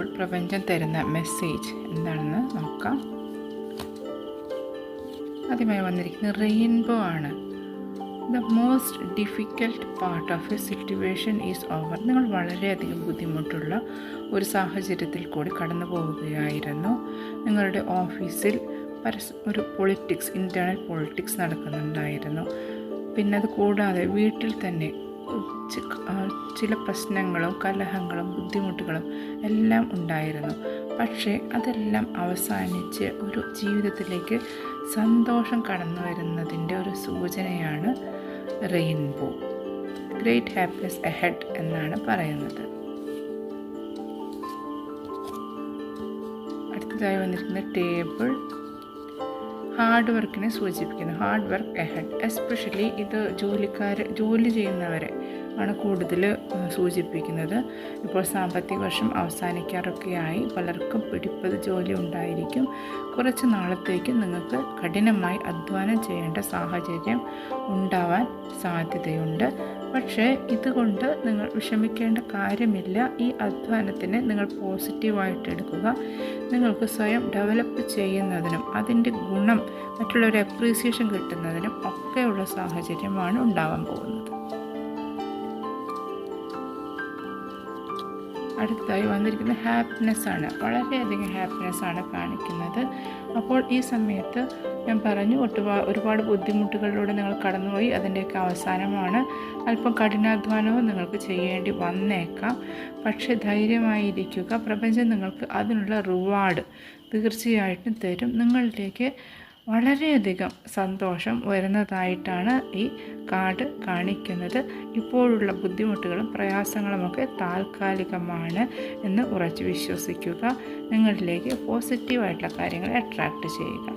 അപ്പോൾ പ്രപഞ്ചം തരുന്ന മെസ്സേജ് എന്താണെന്ന് നോക്കാം. ആദ്യമായി വന്നിരിക്കുന്നത് റെയിൻബോ ആണ്. The most difficult part of A situation is over. നിങ്ങൾ വളരെയധികം ബുദ്ധിമുട്ടുള്ള ഒരു സാഹചര്യത്തിൽ കൂടി കടന്നു പോവുകയായിരുന്നു. നിങ്ങളുടെ ഓഫീസിൽ ഒരു പൊളിറ്റിക്സ്, ഇൻറ്റേർണൽ പൊളിറ്റിക്സ് നടക്കുന്നുണ്ടായിരുന്നു. പിന്നെ അത് കൂടാതെ വീട്ടിൽ തന്നെ ചില പ്രശ്നങ്ങളും കലഹങ്ങളും ബുദ്ധിമുട്ടുകളും എല്ലാം ഉണ്ടായിരുന്നു. പക്ഷേ അതെല്ലാം അവസാനിച്ച് ഒരു ജീവിതത്തിലേക്ക് സന്തോഷം കടന്നു വരുന്നതിൻ്റെ ഒരു സൂചനയാണ് റെയിൻബോ. ഗ്രേറ്റ് ഹാപ്പിനെസ് അഹെഡ് എന്നാണ് പറയുന്നത്. അടുത്തതായി വന്നിരിക്കുന്ന ടേബിൾ ഹാർഡ് വർക്കിനെ സൂചിപ്പിക്കുന്നു. Hard work ahead. എസ്പെഷ്യലി ഇത് ജോലി ചെയ്യുന്നവരെ ആണ് കൂടുതൽ സൂചിപ്പിക്കുന്നത്. ഇപ്പോൾ സാമ്പത്തിക വർഷം അവസാനിക്കാറൊക്കെയായി പലർക്കും പിടിപ്പത് ജോലി ഉണ്ടായിരിക്കും. കുറച്ച് നാളത്തേക്ക് നിങ്ങൾക്ക് കഠിനമായി അധ്വാനം ചെയ്യേണ്ട സാഹചര്യം ഉണ്ടാവാൻ സാധ്യതയുണ്ട്. പക്ഷേ ഇതുകൊണ്ട് നിങ്ങൾ വിഷമിക്കേണ്ട കാര്യമില്ല. ഈ അധ്വാനത്തിനെ നിങ്ങൾ പോസിറ്റീവായിട്ട് എടുക്കുക. നിങ്ങൾക്ക് സ്വയം ഡെവലപ്പ് ചെയ്യുന്നതിനും അതിൻ്റെ ഗുണം മറ്റുള്ളവരെ അപ്രീസിയേഷൻ കിട്ടുന്നതിനും ഒക്കെയുള്ള സാഹചര്യമാണ് ഉണ്ടാവാൻ പോകുന്നത്. അടുത്തായി വന്നിരിക്കുന്ന ഹാപ്പിനെസ് ആണ്. വളരെയധികം ഹാപ്പിനെസ് ആണ് കാണിക്കുന്നത്. അപ്പോൾ ഈ സമയത്ത് ഞാൻ പറഞ്ഞു ഒരുപാട് ബുദ്ധിമുട്ടുകളിലൂടെ നിങ്ങൾ കടന്നുപോയി. അതിൻ്റെയൊക്കെ അവസാനമാണ്. അല്പം കഠിനാധ്വാനവും നിങ്ങൾക്ക് ചെയ്യേണ്ടി വന്നേക്കാം. പക്ഷേ ധൈര്യമായിരിക്കുക. പ്രപഞ്ചം നിങ്ങൾക്ക് അതിനുള്ള റിവാർഡ് തീർച്ചയായിട്ടും തരും. നിങ്ങളിലേക്ക് വളരെയധികം സന്തോഷം വരുന്നതായിട്ടാണ് ഈ കാർഡ് കാണിക്കുന്നത്. ഇപ്പോഴുള്ള ബുദ്ധിമുട്ടുകളും പ്രയാസങ്ങളുമൊക്കെ താൽക്കാലികമാണ് എന്ന് ഉറച്ചു വിശ്വസിക്കുക. നിങ്ങളിലേക്ക് പോസിറ്റീവായിട്ടുള്ള കാര്യങ്ങളെ അട്രാക്റ്റ് ചെയ്യുക.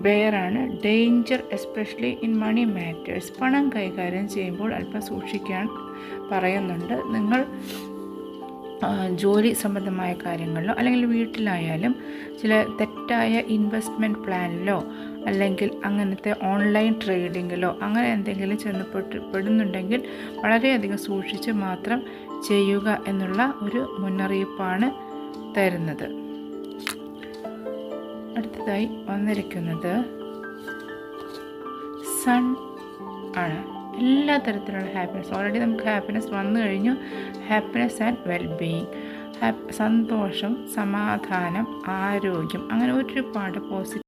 ബെയറാണ്. Danger especially in money matters. പണം കൈകാര്യം ചെയ്യുമ്പോൾ അല്പം സൂക്ഷിക്കാൻ പറയുന്നുണ്ട്. നിങ്ങൾ ജോലി സംബന്ധമായ കാര്യങ്ങളിലോ അല്ലെങ്കിൽ വീട്ടിലായാലും ചില തെറ്റായ ഇൻവെസ്റ്റ്മെൻറ്റ് പ്ലാനിലോ അല്ലെങ്കിൽ അങ്ങനത്തെ ഓൺലൈൻ ട്രേഡിങ്ങിലോ അങ്ങനെ എന്തെങ്കിലും പെടുന്നുണ്ടെങ്കിൽ വളരെയധികം സൂക്ഷിച്ച് മാത്രം ചെയ്യുക എന്നുള്ള ഒരു മുന്നറിയിപ്പാണ് തരുന്നത്. അടുത്തതായി വന്നിരിക്കുന്നത് സൺ ആണ്. എല്ലാ തരത്തിലുള്ള ഹാപ്പിനെസ്. ഓൾറെഡി നമുക്ക് ഹാപ്പിനെസ് വന്നു കഴിഞ്ഞു. Happiness and wellbeing. സന്തോഷം, സമാധാനം, ആരോഗ്യം, അങ്ങനെ ഒരുപാട് പോസിറ്റീവ്